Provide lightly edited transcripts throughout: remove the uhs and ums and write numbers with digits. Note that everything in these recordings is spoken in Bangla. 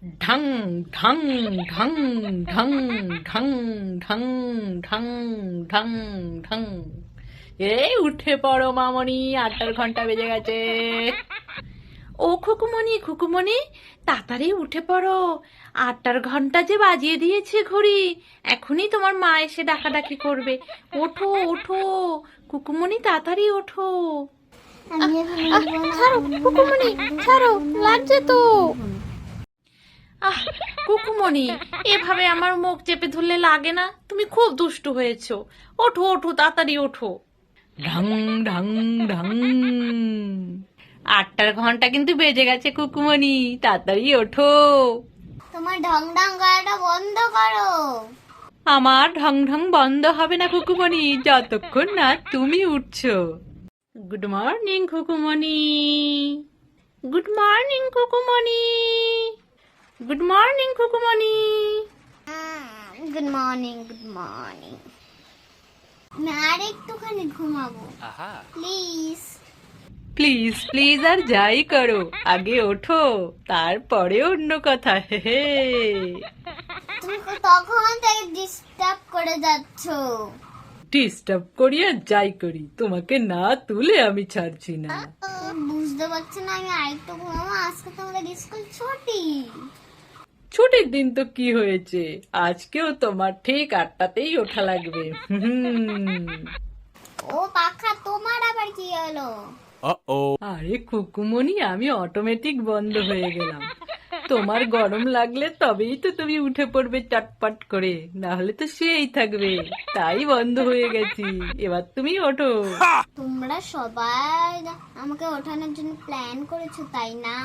ঢং ঢং ঢং ঢং ঢং ঢং ঢং ঢং ঢং। এই উঠে পড়ো মামনি, 8টার ঘন্টা বেজে গেছে। ও খুকুমনি, খুকুমনি তাড়াতাড়ি উঠে পড়ো, 8টার ঘন্টা যে বাজিয়ে দিয়েছে ঘড়ি। এখনই তোমার মা এসে ডাকাডাকি করবে। ওঠো ওঠো খুকুমনি, তাড়াতাড়ি ওঠো। ছাড়ো খুকুমনি, ছাড়ো, লাগছে তো। কুকুমনি, এভাবে আমার মুখ চেপে ধরলে লাগে না? তুমি খুব দুষ্টু হয়েছো। ওঠো ওঠো, তাড়াতাড়ি ওঠো। ঢং ঢং ঢং। 8টার ঘন্টা কিন্তু বেজে গেছে কুকুমনি, তাড়াতাড়ি ওঠো। তোমার ঢং ঢং করাটা বন্ধ করো। আমার ঢং ঢং বন্ধ হবে না কুকুমনি, যতক্ষণ না তুমি উঠছো। Good morning Kukumoni, good morning Kukumoni, good morning Kukumoni. Good morning, good morning. আমি আর একটুখানি ঘুমাবো, প্লিজ। প্লিজ প্লিজ আর যাই করো, আগে ওঠো, তারপরে অন্য কথা। হে হে। তুমি তখন থেকে ডিস্টার্ব করে যাচ্ছ। ডিস্টার্ব করি আর যাই করি, তোমাকে না তুলে আমি ছাড়ছি না। বুঝতে পারছি না, আমি আরেকটু ঘুমাবো। আজকে তোমাদের স্কুল ছুটি। ছুটির দিন তো কি হয়েছে, আজকেও তোমার ঠিক 8টাতেই ওঠা লাগবে। ও পাখা, তোমার আবার কি হলো? আরে কুকুমনি, আমি অটোমেটিক বন্ধ হয়ে গেলাম। তোমার গরম লাগলে তবেই তো তুমি উঠে পড়বে চটপট করে, না হলে তো সেই থাকবে, তাই বন্ধ হয়ে গেছি। এবার তুমি ওঠো। তোমরা সবাই আমাকে ওঠানোর জন্য প্ল্যান করেছো, তাই না?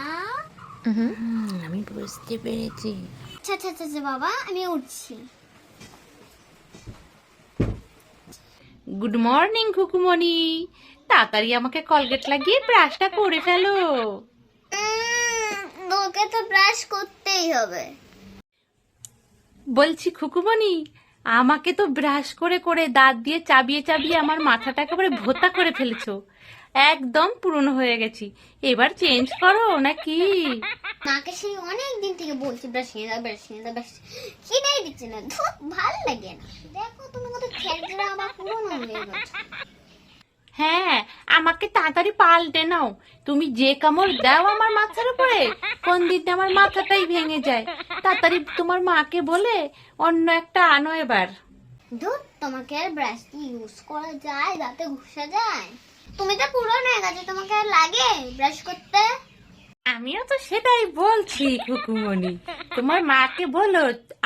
আমি বুঝতে পেরেছি। আচ্ছা আচ্ছা আচ্ছা বাবা, আমি উঠছি। গুড মর্নিং কুকুমনি, তাড়াতাড়ি আমাকে কলগেট লাগিয়ে ব্রাশটা করে ফেলো। তোকে তো ব্রাশ করতেই হবে। বলছি খুকুমনি, আমাকে তো ব্রাশ করে করে দাঁত দিয়ে চাবিয়ে চাবিয়ে আমার মাথাটা একেবারে ভোঁতা করে ফেলেছো। একদম পুরনো হয়ে গেছি, এবার চেঞ্জ করো নাকি? মাকে সেই অনেক দিন থেকে বলছি ব্রাশ নিয়ে দাও, ব্রাশ নিয়ে দাও, ব্রাশ কিনেই দিচ্ছে না। ধুর, ভাল লাগে না। দেখো তুমি কত ছেঁড়া আবার পুরনো হয়ে গেছে। হ্যাঁ, আমাকে তাড়াতাড়ি পাল্টে নাও। তুমি যে কামড় দাও আমার মাথার উপরে, কোন দিন আমার মাথাটাই ভেঙে যায়। তাড়াতাড়ি তোমার মাকে বলে অন্য একটা আনো এবার। ধুর, তোমাকে আর ব্রাশ কি ইউজ করা যায়, দাঁতে ঘষা যায়? তুমি তো পুরনো হয়ে গেছে, তোমাকে আর লাগে ব্রাশ করতে? আমিও তো সেটাই বলছি খুকুমনি, তোমার মাকে বলো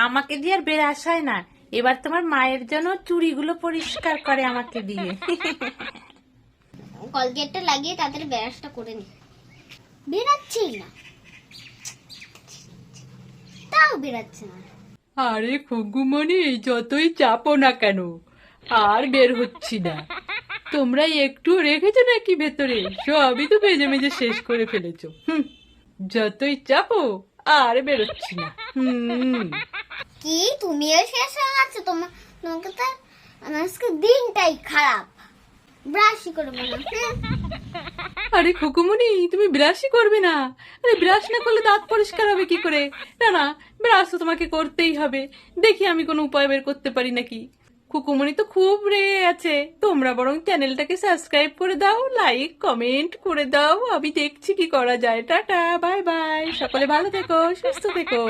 আমাকে দিয়ে আর বেরাস হয় না, এবার তোমার মায়ের জন্য চুড়িগুলো পরিষ্কার করে আমাকে দিয়ে। কলগেটটা লাগিয়ে তাড়াতাড়ি ব্রাশটা করে নি। বেরাচ্ছি না, তাও বেরাচ্ছে না। আরে খুকুমনি, যতই চাপো না কেন আর বের হচ্ছি না। তোমরা একটু রেখেছো নাকি ভেতরে? সবই তো ভেজে মেজে শেষ করে ফেলেছো। যতই চাপো আর বেরোচ্ছি না। কি তুমিও শেষ হয়ে গেছো? তোমাকে তো আমার আজকে দিনটাই খারাপ। ব্রাশই করবো না। আরে খুকুমনি, তুমি ব্রাশই করবে না? আরে ব্রাশ না করলে দাঁত পরিষ্কার হবে কি করে? না না, ব্রাশ তো তোমাকে করতেই হবে। দেখি আমি কোনো উপায় বের করতে পারি নাকি। খুকুমনি তো খুব রেগে আছে, তোমরা বরং চ্যানেলটাকে সাবস্ক্রাইব করে দাও, লাইক কমেন্ট করে দাও, আমি দেখছি কি করা যায়। টাটা, বাই বাই, সকলে ভালো থেকো, সুস্থ থেকো।